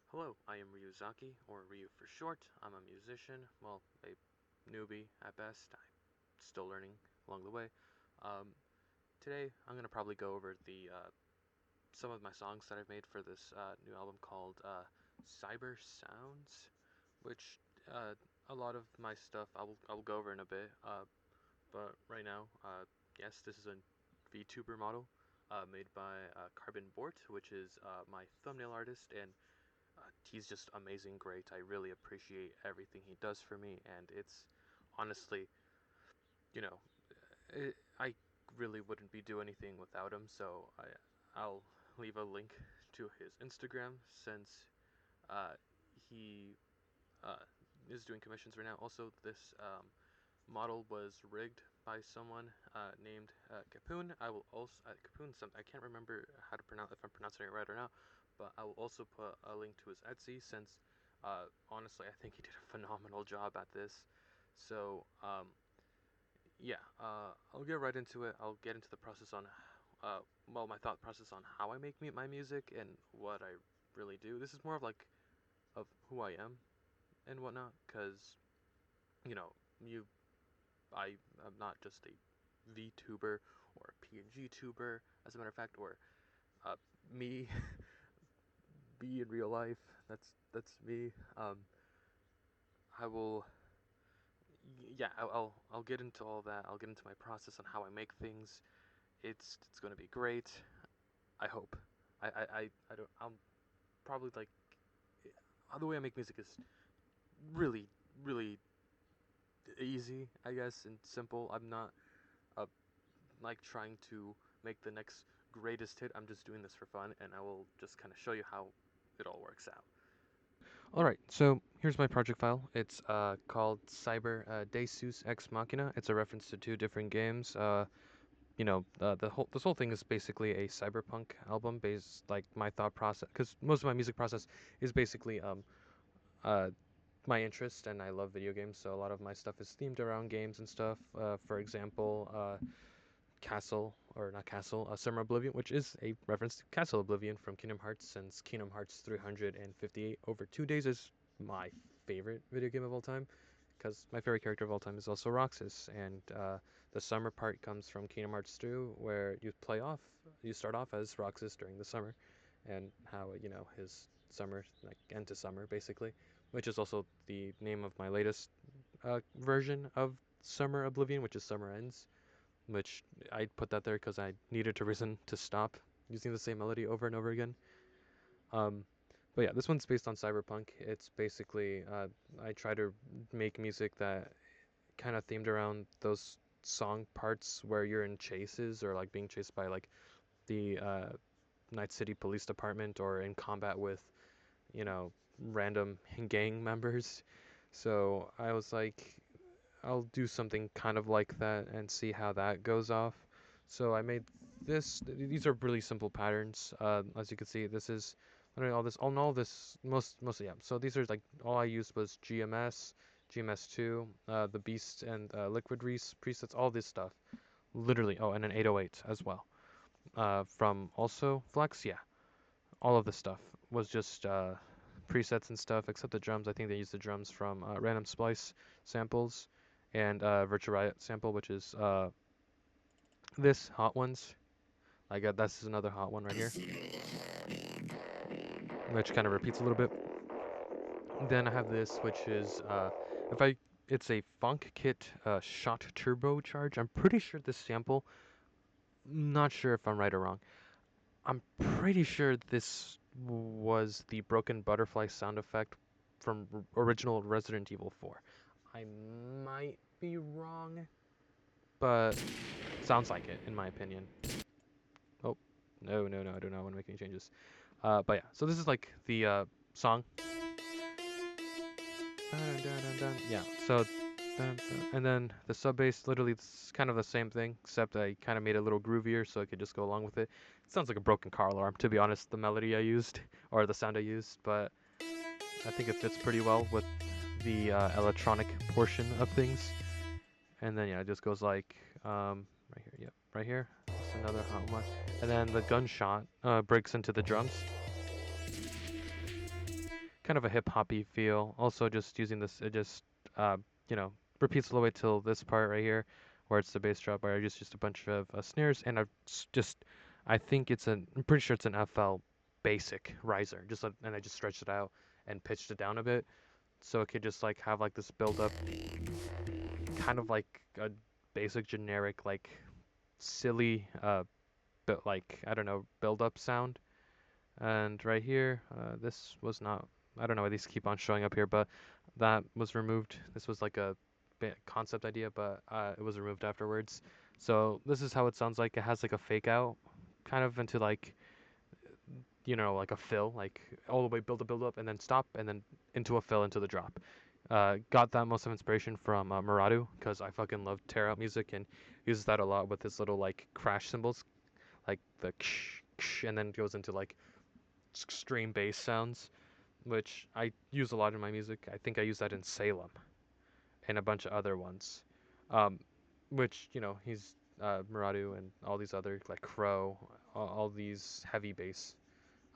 Hello, I am Ryusaki, or Ryu for short. I'm a musician, well, a newbie at best. I'm still learning along the way. Um, Today, I'm gonna probably go over the some of my songs that I've made for this new album called Cyber Sounds, which a lot of my stuff I will go over in a bit. But right now, yes, this is a VTuber model made by Carbon Bort, which is my thumbnail artist, and he's just amazing, great. I really appreciate everything he does for me, and it's honestly, you know, I really wouldn't be doing anything without him. So I'll leave a link to his Instagram since uh, he uh, is doing commissions right now. Also, this model was rigged by someone named Capoon. I will also Capoon. I can't remember how to pronounce if I'm pronouncing it right or not, but I will also put a link to his Etsy since honestly I think he did a phenomenal job at this. So yeah, I'll get right into it. I'll get into the process on my thought process on how I make my music and what I really do. This is more of like of who I am and whatnot, because you know you I am not just a VTuber or a PNG tuber, as a matter of fact, or uh, me, me in real life. That's me. I will, yeah, I'll get into all that. I'll get into my process on how I make things. It's gonna be great. I hope. I don't. I'm probably like the way I make music is really really easy, I guess, and simple. I'm not uh, like trying to make the next greatest hit. I'm just doing this for fun, and I will just kind of show you how it all works out. Alright, so here's my project file. It's called Cyber Deus Ex Machina. It's a reference to two different games. This whole thing is basically a cyberpunk album based like my thought process, because most of my music process is basically uh, my interest, and I love video games, so a lot of my stuff is themed around games and stuff. For example, Castle, or not Castle, Summer Oblivion, which is a reference to Castle Oblivion from Kingdom Hearts, since Kingdom Hearts 358 over 2 days is my favorite video game of all time, because my favorite character of all time is also Roxas, and the summer part comes from Kingdom Hearts 2, where you start off as Roxas during the summer, and how, his summer, like, end to summer, basically, which is also the name of my latest version of Summer Oblivion, which is Summer Ends, which I put that there because I needed a reason to stop using the same melody over and over again. Um, but yeah, this one's based on cyberpunk. It's basically I try to make music that kind of themed around those song parts where you're in chases, or like being chased by like the Night City Police Department, or in combat with random gang members. So I was like, I'll do something kind of like that and see how that goes off. So I made this. These are really simple patterns. As you can see, this is literally all this mostly, yeah. So these are like, all I used was GMS, GMS2, the Beast and Liquid Reese presets, all this stuff. Literally, oh, and an 808 as well. From also Flex, yeah. All of this stuff was just presets and stuff, except the drums. I think they used the drums from Random Splice samples and Virtual Riot sample, which is this Hot Ones. I got This is another hot one right here, which kind of repeats a little bit. Then I have this, which is if I it's a Funk Kit Shot Turbo Charge. I'm pretty sure this sample. Not sure if I'm right or wrong. I'm pretty sure this was the broken butterfly sound effect from original Resident Evil 4. I might be wrong, but sounds like it, in my opinion. Oh, no, no, no, I do not want to make any changes. But yeah, so this is like the song. Yeah, so, and then the sub bass, literally, it's kind of the same thing, except I kind of made it a little groovier so I could just go along with it. It sounds like a broken car alarm, to be honest, the melody I used, or the sound I used, but I think it fits pretty well with the electronic portion of things. And then, yeah, it just goes like, right here, yep, right here. That's another hot one. And then the gunshot breaks into the drums. kind of a hip hoppy feel. Also, just using this, it just uh, you know repeats all the way till this part right here, where it's the bass drop. Where I just a bunch of snares, and I think I'm pretty sure it's an FL basic riser. And I just stretched it out and pitched it down a bit, so it could just like have like this build up, kind of like a basic generic like silly but like I don't know build up sound. And right here, this was not, I don't know why these keep on showing up here, but that was removed. This was like a concept idea, but it was removed afterwards. So this is how it sounds like. It has like a fake out kind of into like, like a fill, like all the way build up and then stop and then into a fill into the drop. Got that most of inspiration from Muradu because I fucking love tear out music and uses that a lot with his little like crash cymbals, like the ksh, ksh, and then goes into like extreme bass sounds, which I use a lot in my music. I think I use that in Salem and a bunch of other ones, um, which he's Muradu and all these other like Crow, all these heavy bass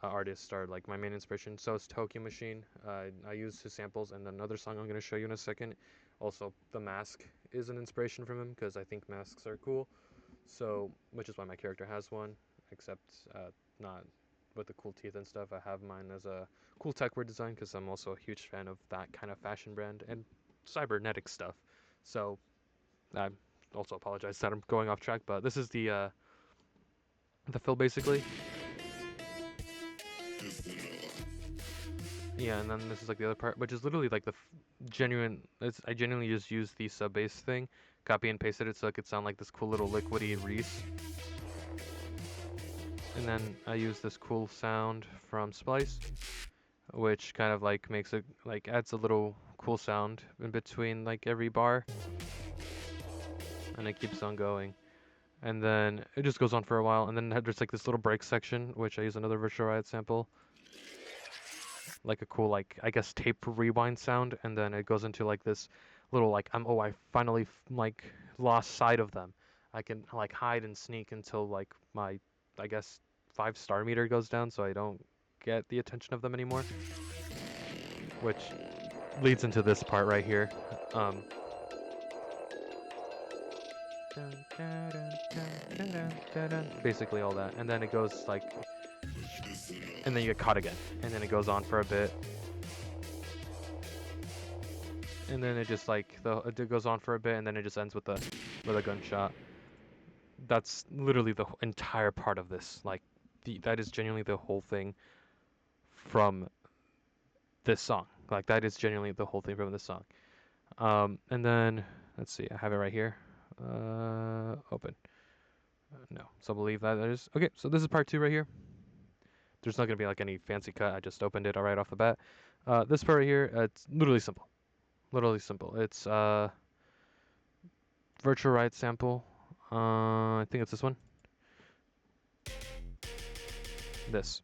artists are like my main inspiration. So is Tokyo Machine. I use his samples, and another song I'm going to show you in a second. Also, The Mask is an inspiration from him because I think masks are cool. So, which is why my character has one, except not with the cool teeth and stuff. I have mine as a cool tech wear design because I'm also a huge fan of that kind of fashion brand and cybernetic stuff. So, I also apologize that I'm going off track, but this is the fill basically. Yeah, and then this is like the other part, which is literally like the genuine. I genuinely just used the sub bass thing, copy and pasted it so it could sound like this cool little liquidy Reese. And then I use this cool sound from Splice, which kind of like makes it like adds a little cool sound in between like every bar, and it keeps on going. And then it just goes on for a while, and then there's like this little break section, which I use another Virtual Riot sample, like a cool like I guess tape rewind sound, and then it goes into like this little like I finally like lost sight of them. I can like hide and sneak until like my I guess 5-star meter goes down, so I don't get the attention of them anymore, which leads into this part right here. Um, basically all that, and then it goes like, and then you get caught again, and then it goes on for a bit, and then it just like it goes on for a bit, and then it just ends with a gunshot. That's literally the entire part of this. Like, that is genuinely the whole thing from this song. Like, that is genuinely the whole thing from this song. And then let's see, I have it right here. Open. No, so I believe that is okay. So this is part 2 right here. There's not gonna be like any fancy cut. I just opened it right off the bat. This part right here, it's literally simple. Literally simple. It's Virtual Riot sample. I think it's this one. This.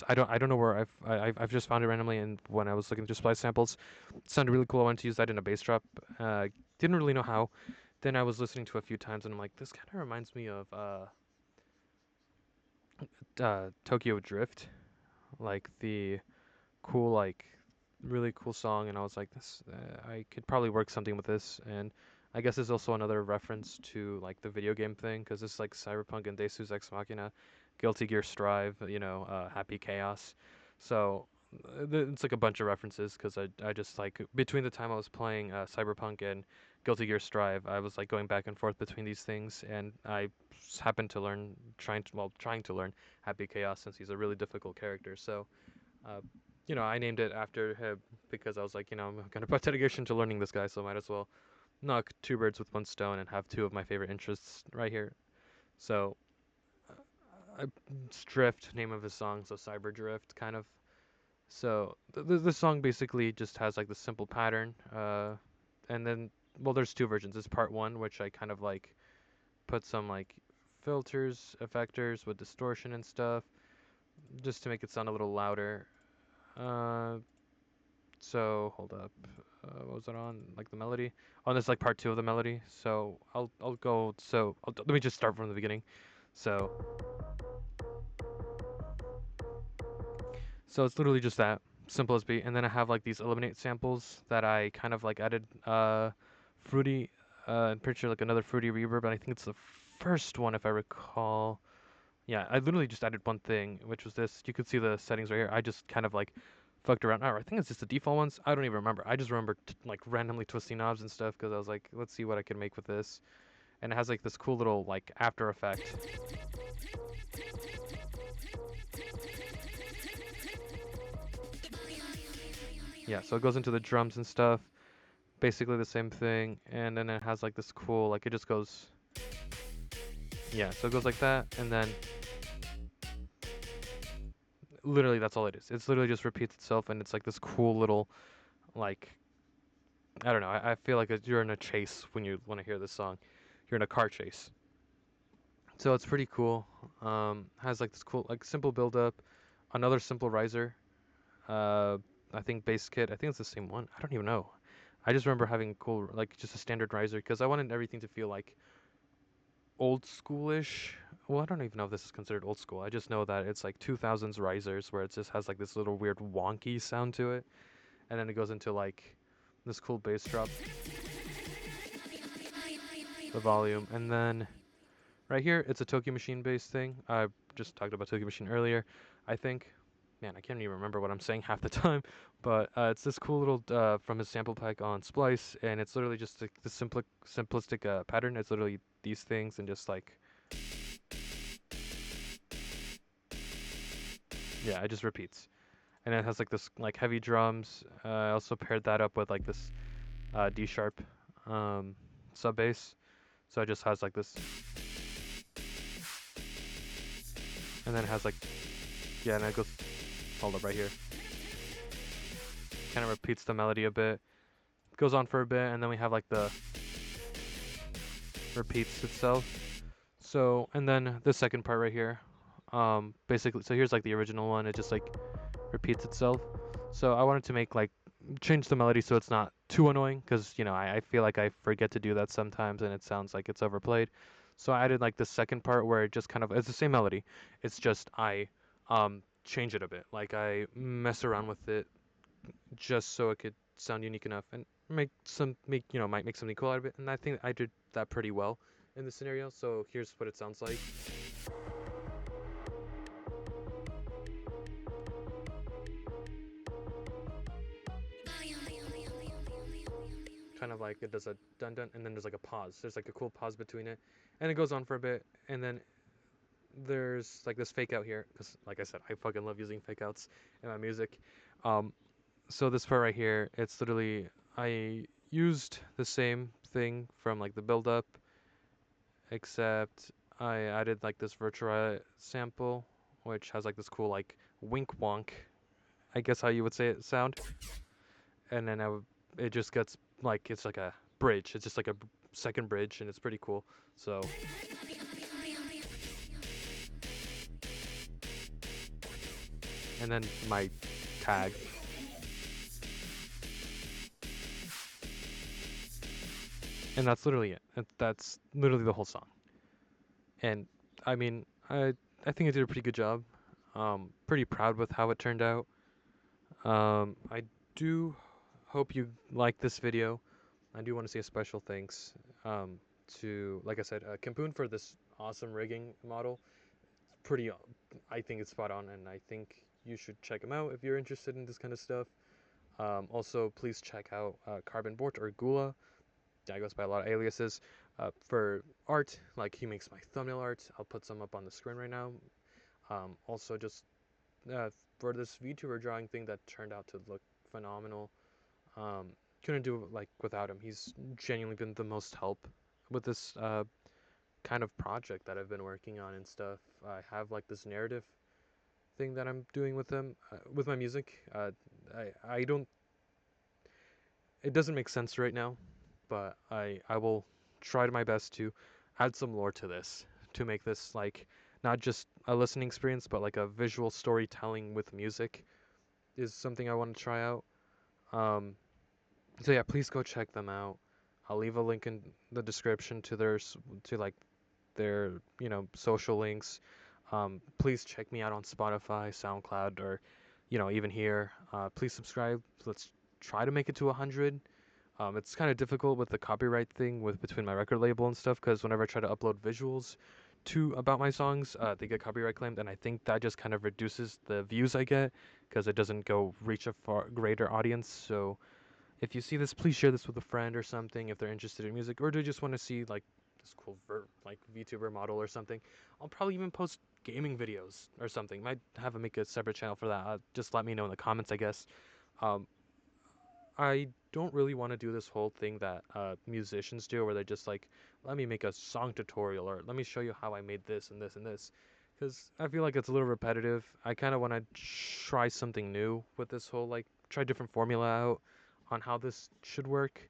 I don't know where I've just found it randomly, and when I was looking to display samples, it sounded really cool. I wanted to use that in a bass drop. Didn't really know how. Then I was listening to it a few times, and I'm like, this kind of reminds me of Tokyo Drift, like the cool like really cool song, and I was like, this I could probably work something with this. And I guess there's also another reference to like the video game thing, because it's like Cyberpunk and Deus Ex Machina, Guilty Gear Strive, Happy Chaos. So it's like a bunch of references, because I just like between the time I was playing Cyberpunk and Guilty Gear Strive, I was like going back and forth between these things, and I happened to trying to learn Happy Chaos since he's a really difficult character. So uh, I named it after him because I was like, I'm gonna put dedication to learning this guy, so I might as well knock two birds with one stone and have two of my favorite interests right here. So, Drift, name of his song, so Cyber Drift, kind of. So the song basically just has like the simple pattern, and then there's two versions. There's part one, which I kind of like put some like filters, effectors with distortion and stuff, just to make it sound a little louder. Uh, So hold up. What was it on? Like the melody? Oh, this is like part 2 of the melody. So I'll go. So let me just start from the beginning. So it's literally just that. simplest beat, and then I have like these eliminate samples that I kind of like added fruity. I'm pretty sure like another fruity reverb, and I think it's the first one if I recall. Yeah, I literally just added one thing, which was this. You could see the settings right here. I just kind of like fucked around. Or I think it's just the default ones. I don't even remember. I just remember like randomly twisting knobs and stuff because I was like, let's see what I can make with this. And it has like this cool little like after effect. Yeah, so it goes into the drums and stuff. Basically the same thing. And then it has like this cool, like it just goes, yeah, so it goes like that. And then literally that's all it is. It's literally just repeats itself and it's like this cool little, like, I don't know. I feel like you're in a chase when you want to hear this song. You're in a car chase. So it's pretty cool. Has like this cool, like simple build up. Another simple riser. Uh, I think bass kit. I think it's the same one. I don't even know. I just remember having cool, like just a standard riser because I wanted everything to feel like old schoolish. Well, I don't even know if this is considered old school. I just know that it's like 2000s risers where it just has like this little weird wonky sound to it, and then it goes into like this cool bass drop, the volume, and then right here it's a Tokyo Machine bass thing. I just talked about Tokyo Machine earlier. I think, man, I can't even remember what I'm saying half the time, but it's this cool little from his sample pack on Splice, and it's literally just like the simplistic pattern. It's literally these things and just like, yeah, it just repeats. And it has like this like heavy drums. I also paired that up with like this D sharp sub bass, so it just has like this, and then it has like, yeah, and it goes, hold up right here, kind of repeats the melody a bit, goes on for a bit, and then we have like the repeats itself. So and then the second part right here, basically, so here's like the original one. It just like repeats itself. So I wanted to make like change the melody so it's not too annoying because you know I feel like I forget to do that sometimes and it sounds like it's overplayed. So I added like the second part where it just kind of it's the same melody. It's just I change it a bit. Like I mess around with it just so it could sound unique enough and make you know might make something cool out of it. And I think I did that pretty well in this scenario. So here's what it sounds like. Kind of like it does a dun dun and then there's like a pause. There's like a cool pause between it, and it goes on for a bit, and then there's like this fake out here because like I said, I fucking love using fake outs in my music. Um, so this part right here, it's literally I used the same thing from like the build up, except I added like this virtual sample, which has like this cool like wink wonk, I guess how you would say it sound, and then it just gets like it's like a bridge. It's just like a second bridge, and it's pretty cool. So and then my tag, and that's literally it. That's literally the whole song. And I mean, I think I did a pretty good job. Pretty proud with how it turned out. I do hope you like this video. I do want to say a special thanks to, like I said, Kampoon for this awesome rigging model. Pretty, I think it's spot on, and I think you should check him out if you're interested in this kind of stuff. Also, please check out Carbon Bort or Gula. Yeah, goes by a lot of aliases. For art, like he makes my thumbnail art. I'll put some up on the screen right now. Also, just for this VTuber drawing thing that turned out to look phenomenal. Um, couldn't do it like without him. He's genuinely been the most help with this kind of project that I've been working on and stuff. I have like this narrative thing that I'm doing with him with my music. I don't. It doesn't make sense right now, but I will try my best to add some lore to this to make this like not just a listening experience, but like a visual storytelling with music is something I want to try out. Um, so yeah, please go check them out. I'll leave a link in the description to to like their social links. Please check me out on Spotify, SoundCloud, or even here, please subscribe. Let's try to make it to 100. It's kind of difficult with the copyright thing with between my record label and stuff because whenever I try to upload visuals to about my songs, they get copyright claimed, and I think that just kind of reduces the views I get because it doesn't go reach a far greater audience. So if you see this, please share this with a friend or something if they're interested in music, or do just want to see like this cool like VTuber model or something. I'll probably even post gaming videos or something. Might have to make a separate channel for that. Just let me know in the comments, I guess. Um, I don't really want to do this whole thing that musicians do, where they're just like, let me make a song tutorial or let me show you how I made this and this and this, because I feel like it's a little repetitive. I kind of want to try something new with this whole like try different formula out on how this should work.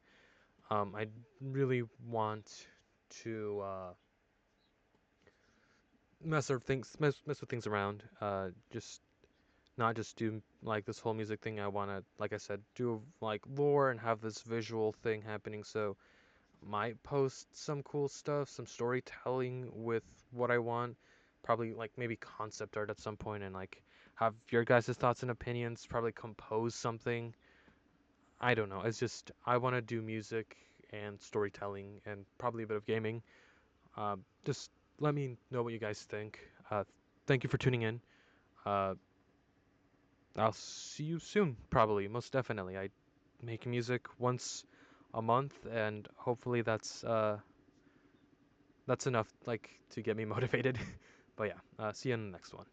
I really want to mess with things around. Just not just do like this whole music thing. I want to, like I said, do like lore and have this visual thing happening. So might post some cool stuff, some storytelling with what I want. Probably like maybe concept art at some point and like have your guys' thoughts and opinions. Probably compose something. I don't know. It's just I want to do music and storytelling and probably a bit of gaming. Just let me know what you guys think. Thank you for tuning in. Uh, I'll see you soon, probably, most definitely. I make music once a month, and hopefully that's enough, like, to get me motivated. But yeah, see you in the next one.